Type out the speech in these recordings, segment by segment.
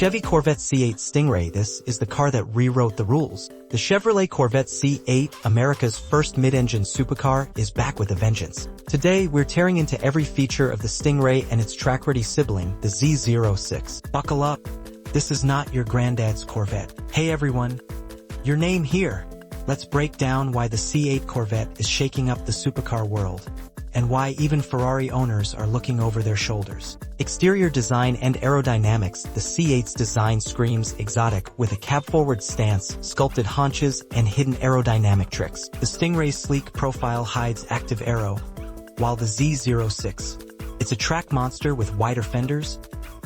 Chevy Corvette C8 Stingray. This is the car that rewrote the rules. The Chevrolet Corvette C8, America's first mid-engine supercar, is back with a vengeance. Today, we're tearing into every feature of the Stingray and its track-ready sibling, the Z06. Buckle up. This is not your granddad's Corvette. Hey everyone. Your name here. Let's break down why the C8 Corvette is shaking up the supercar world, and why even Ferrari owners are looking over their shoulders. Exterior design and aerodynamics. The C8's design screams exotic with a cab-forward stance, sculpted haunches, and hidden aerodynamic tricks. The Stingray's sleek profile hides active aero, while the Z06, it's a track monster with wider fenders,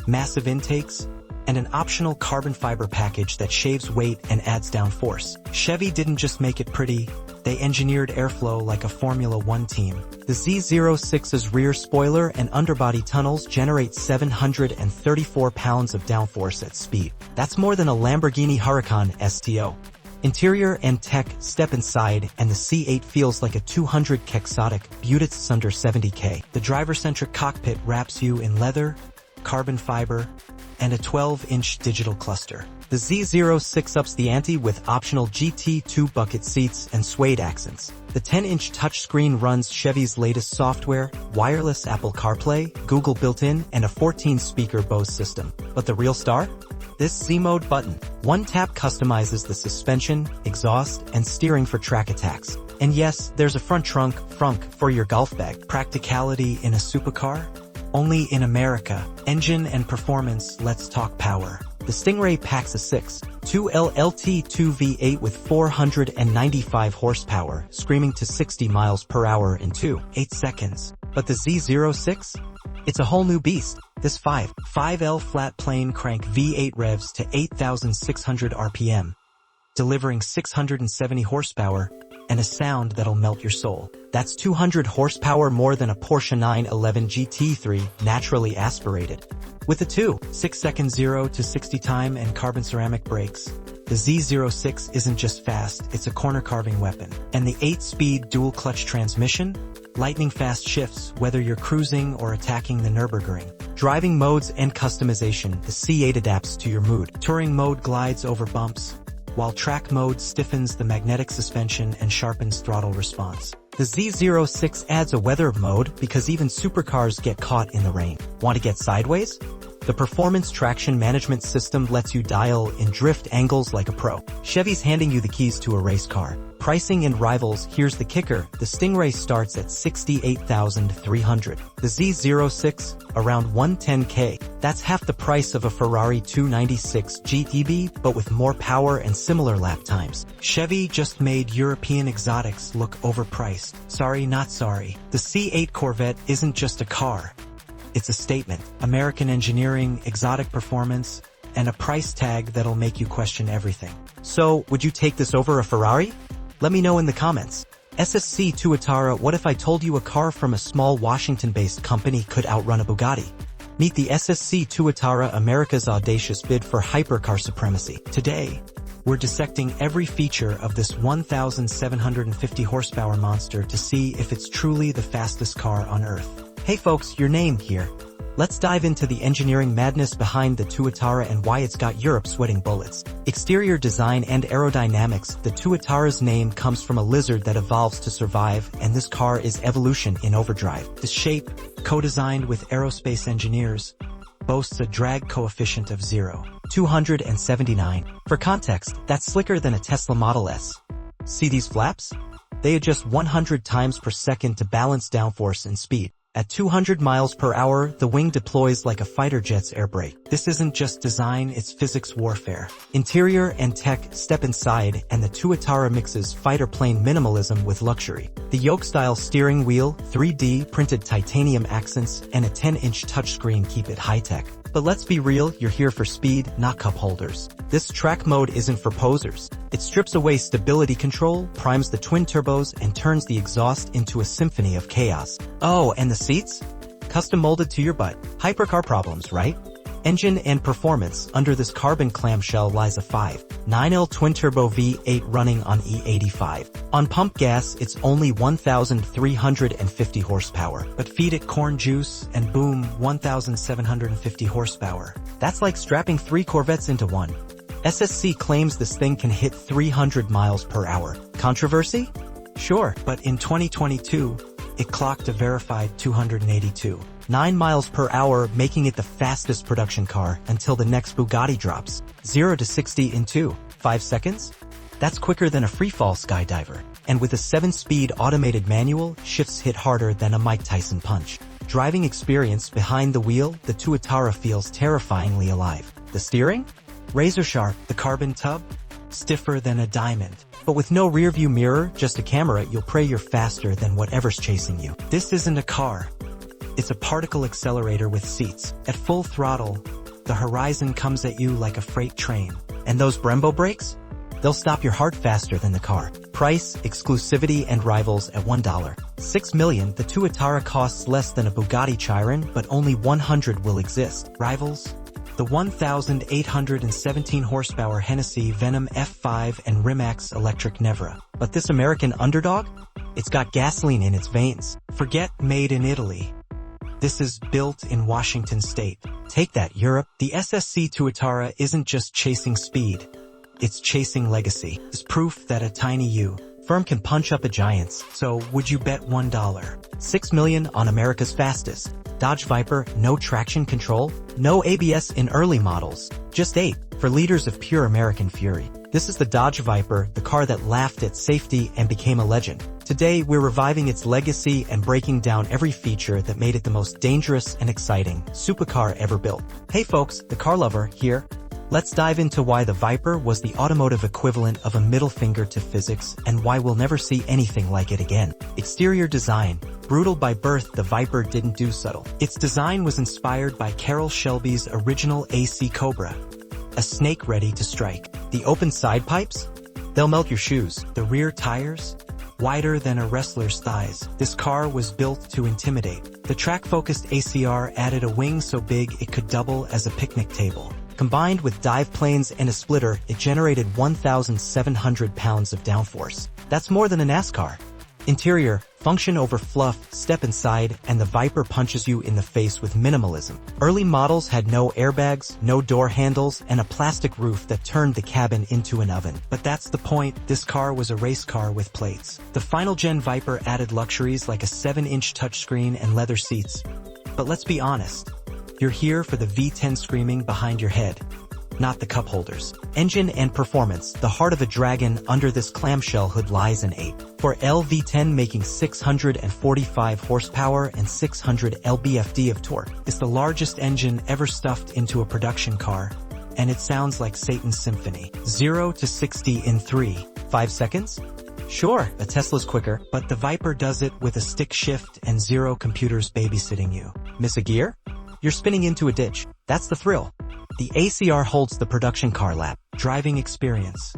massive intakes, and an optional carbon fiber package that shaves weight and adds down force. Chevy didn't just make it pretty, they engineered airflow like a Formula One team. The Z06's rear spoiler and underbody tunnels generate 734 pounds of downforce at speed. That's more than a Lamborghini Huracan STO. Interior and tech. Step inside and the C8 feels like a 200k exotic beaut. It's under 70k. The driver-centric cockpit wraps you in leather, carbon fiber, and a 12-inch digital cluster. The Z06 ups the ante with optional GT2 bucket seats and suede accents. The 10-inch touchscreen runs Chevy's latest software, wireless Apple CarPlay, Google built-in, and a 14-speaker Bose system. But the real star? This Z-Mode button. One tap customizes the suspension, exhaust, and steering for track attacks. And yes, there's a front trunk for your golf bag. Practicality in a supercar? Only in America. Engine and performance. Let's talk power. The Stingray packs a 6.2L LT2 V8 with 495 horsepower, screaming to 60 miles per hour in 2.8 seconds. But the Z06? It's a whole new beast. This 5L flat plane crank V8 revs to 8,600 RPM, delivering 670 horsepower and a sound that'll melt your soul. That's 200 horsepower more than a Porsche 911 GT3, naturally aspirated. With a 2.6-second 0 to 60 time and carbon ceramic brakes, the Z06 isn't just fast, it's a corner-carving weapon. And the 8-speed dual-clutch transmission? Lightning-fast shifts, whether you're cruising or attacking the Nürburgring. Driving modes and customization. The C8 adapts to your mood. Touring mode glides over bumps, while track mode stiffens the magnetic suspension and sharpens throttle response. The Z06 adds a weather mode because even supercars get caught in the rain. Want to get sideways? The Performance Traction Management System lets you dial in drift angles like a pro. Chevy's handing you the keys to a race car. Pricing and rivals. Here's the kicker. The Stingray starts at $68,300. The Z06, around $110K. That's half the price of a Ferrari 296 GTB, but with more power and similar lap times. Chevy just made European exotics look overpriced. Sorry, not sorry. The C8 Corvette isn't just a car. It's a statement. American engineering, exotic performance, and a price tag that'll make you question everything. So, would you take this over a Ferrari? Let me know in the comments. SSC Tuatara. What if I told you a car from a small Washington-based company could outrun a Bugatti? Meet the SSC Tuatara, America's audacious bid for hypercar supremacy. Today, we're dissecting every feature of this 1,750 horsepower monster to see if it's truly the fastest car on Earth. Hey folks, your name here. Let's dive into the engineering madness behind the Tuatara and why it's got Europe sweating bullets. Exterior design and aerodynamics. The Tuatara's name comes from a lizard that evolves to survive, and this car is evolution in overdrive. The shape, co-designed with aerospace engineers, boasts a drag coefficient of 0.279. For context, that's slicker than a Tesla Model S. See these flaps? They adjust 100 times per second to balance downforce and speed. At 200 miles per hour, the wing deploys like a fighter jet's air brake. This isn't just design, it's physics warfare. Interior and tech. Step inside, and the Tuatara mixes fighter plane minimalism with luxury. The yoke-style steering wheel, 3D printed titanium accents, and a 10-inch touchscreen keep it high-tech. But let's be real, you're here for speed, not cup holders. This track mode isn't for posers. It strips away stability control, primes the twin turbos, and turns the exhaust into a symphony of chaos. Oh, and the seats? Custom molded to your butt. Hypercar problems, right? Engine and performance. Under this carbon clamshell lies a 5.9L twin-turbo V8 running on E85. On pump gas, it's only 1,350 horsepower, but feed it corn juice and boom, 1,750 horsepower. That's like strapping 3 Corvettes into one. SSC claims this thing can hit 300 miles per hour. Controversy? Sure, but in 2022, it clocked a verified 282.9 miles per hour, making it the fastest production car until the next Bugatti drops. 0 to 60 in 2.5 seconds? That's quicker than a freefall skydiver. And with a 7-speed automated manual, shifts hit harder than a Mike Tyson punch. Driving experience. Behind the wheel, the Tuatara feels terrifyingly alive. The steering? Razor sharp. The carbon tub? Stiffer than a diamond. But with no rearview mirror, just a camera, you'll pray you're faster than whatever's chasing you. This isn't a car. It's a particle accelerator with seats. At full throttle, the horizon comes at you like a freight train. And those Brembo brakes? They'll stop your heart faster than the car. Price, exclusivity, and rivals at $1.6 million. The Tuatara costs less than a Bugatti Chiron, but only 100 will exist. Rivals? The 1,817 horsepower Hennessy Venom F5 and Rimac electric Nevra. But this American underdog? It's got gasoline in its veins. Forget made in Italy. This is built in Washington State. Take that, Europe. The SSC Tuatara isn't just chasing speed. It's chasing legacy. It's proof that a tiny firm can punch up a giant's. So, would you bet $1.6 million on America's fastest Dodge Viper? No traction control, no ABS in early models, just 8 for liters of pure American fury. This is the Dodge Viper, the car that laughed at safety and became a legend. Today, we're reviving its legacy and breaking down every feature that made it the most dangerous and exciting supercar ever built. Hey folks, the car lover here. Let's dive into why the Viper was the automotive equivalent of a middle finger to physics and why we'll never see anything like it again. Exterior design. Brutal by birth, the Viper didn't do subtle. Its design was inspired by Carroll Shelby's original AC Cobra, a snake ready to strike. The open side pipes? They'll melt your shoes. The rear tires? Wider than a wrestler's thighs. This car was built to intimidate. The track-focused ACR added a wing so big it could double as a picnic table. Combined with dive planes and a splitter, it generated 1,700 pounds of downforce. That's more than a NASCAR. Interior, function over fluff, step inside, and the Viper punches you in the face with minimalism. Early models had no airbags, no door handles, and a plastic roof that turned the cabin into an oven. But that's the point, this car was a race car with plates. The final gen Viper added luxuries like a 7-inch touchscreen and leather seats. But let's be honest. You're here for the V10 screaming behind your head, not the cup holders. Engine and performance. The heart of a dragon under this clamshell hood lies an 8.4L V10 making 645 horsepower and 600 lb-ft of torque. It's the largest engine ever stuffed into a production car, and it sounds like Satan's symphony. 0 to 60 in 3.5 seconds? Sure, a Tesla's quicker, but the Viper does it with a stick shift and 0 computers babysitting you. Miss a gear? You're spinning into a ditch. That's the thrill. The ACR holds the production car lap. Driving experience.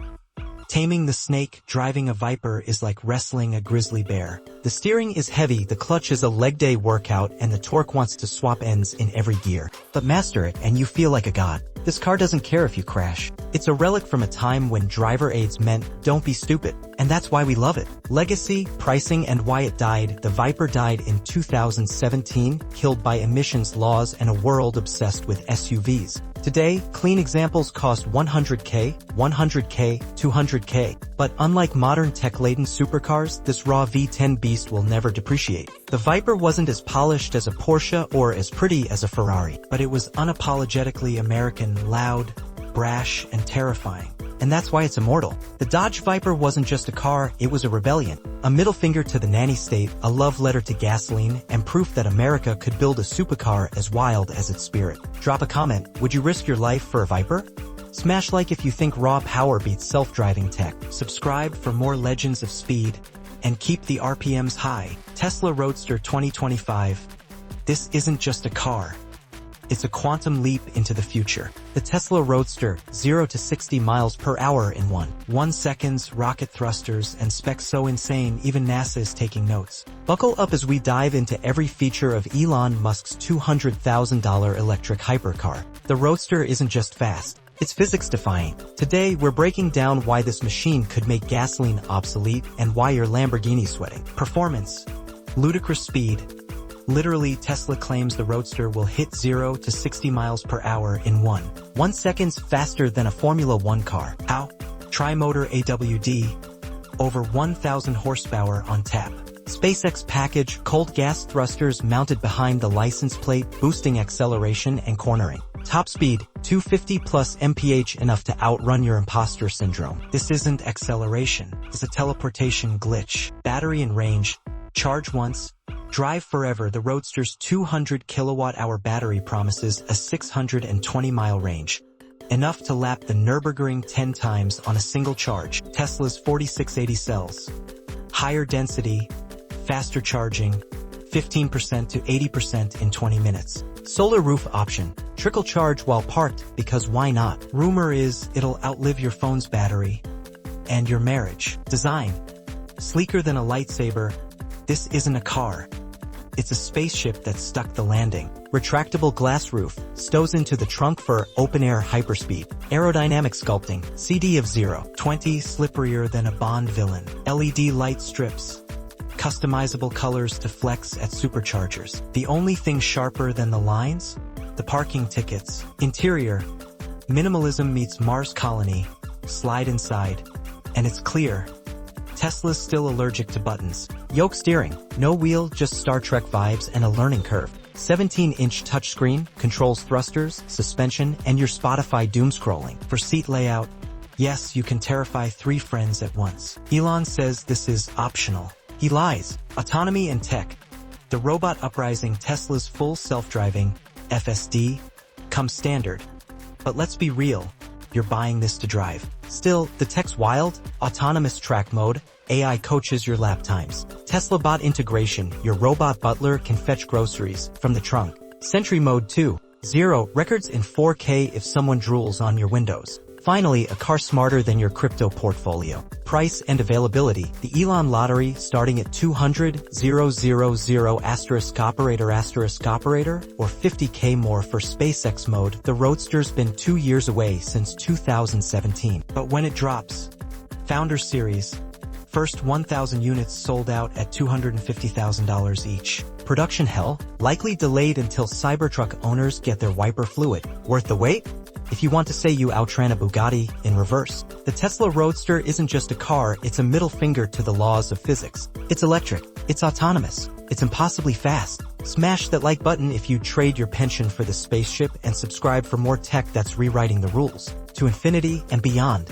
Taming the snake, driving a Viper is like wrestling a grizzly bear. The steering is heavy, the clutch is a leg day workout, and the torque wants to swap ends in every gear. But master it and you feel like a god. This car doesn't care if you crash. It's a relic from a time when driver aids meant, don't be stupid. And that's why we love it. Legacy, pricing, and why it died. The Viper died in 2017, killed by emissions laws and a world obsessed with SUVs. Today, clean examples cost $100K, $100K, $200K. But unlike modern tech-laden supercars, this raw V10 beast will never depreciate. The Viper wasn't as polished as a Porsche or as pretty as a Ferrari, but it was unapologetically American, loud, brash, and terrifying. And that's why it's immortal. The Dodge Viper wasn't just a car, it was a rebellion. A middle finger to the nanny state, a love letter to gasoline, and proof that America could build a supercar as wild as its spirit. Drop a comment, would you risk your life for a Viper? Smash like if you think raw power beats self-driving tech. Subscribe for more legends of speed, and keep the RPMs high. Tesla Roadster 2025. This isn't just a car. It's a quantum leap into the future. The Tesla Roadster, 0 to 60 miles per hour in 1 seconds, rocket thrusters, and specs so insane even NASA is taking notes. Buckle up as we dive into every feature of Elon Musk's $200,000 electric hypercar. the Roadster isn't just fast, it's physics-defying. Today, we're breaking down why this machine could make gasoline obsolete and why your Lamborghini's sweating. Performance. Ludicrous speed. Literally, Tesla claims the Roadster will hit 0 to 60 miles per hour in 1 second faster than a Formula One car. How? Tri-motor AWD. Over 1,000 horsepower on tap. SpaceX package, cold gas thrusters mounted behind the license plate, boosting acceleration and cornering. Top speed, 250 plus mph, enough to outrun your imposter syndrome. This isn't acceleration, it's a teleportation glitch. Battery and range. Charge once, drive forever. The Roadster's 200 kilowatt-hour battery promises a 620-mile range. Enough to lap the Nürburgring 10 times on a single charge. Tesla's 4680 cells. Higher density, faster charging, 15% to 80% in 20 minutes. Solar roof option. Trickle charge while parked, because why not? Rumor is it'll outlive your phone's battery and your marriage. Design. Sleeker than a lightsaber. This isn't a car. It's a spaceship that stuck the landing. Retractable glass roof, stows into the trunk for open-air hyperspeed. Aerodynamic sculpting, CD of 0-20, slipperier than a Bond villain. LED light strips, customizable colors to flex at superchargers. The only thing sharper than the lines? The parking tickets. Interior, minimalism meets Mars colony, slide inside, and it's clear. Tesla's still allergic to buttons. Yoke steering, no wheel, just Star Trek vibes and a learning curve. 17-inch touchscreen, controls thrusters, suspension, and your Spotify doom scrolling. For seat layout, yes, you can terrify 3 friends at once. Elon says this is optional. He lies. Autonomy and tech. The robot uprising, Tesla's full self-driving, FSD, comes standard. But let's be real, you're buying this to drive. Still, the tech's wild. Autonomous track mode, AI coaches your lap times. Tesla bot integration, your robot butler can fetch groceries from the trunk. Sentry mode 2.0, records in 4K if someone drools on your windows. Finally, a car smarter than your crypto portfolio. Price and availability. The Elon lottery starting at 200,000 asterisk operator, or 50K more for SpaceX mode. The Roadster's been 2 years away since 2017. But when it drops, Founder Series, first 1,000 units sold out at $250,000 each. Production hell, likely delayed until Cybertruck owners get their wiper fluid. Worth the wait? If you want to say you outran a Bugatti, in reverse. The Tesla Roadster isn't just a car, it's a middle finger to the laws of physics. It's electric, it's autonomous, it's impossibly fast. Smash that like button if you trade your pension for the spaceship, and subscribe for more tech that's rewriting the rules. To infinity and beyond.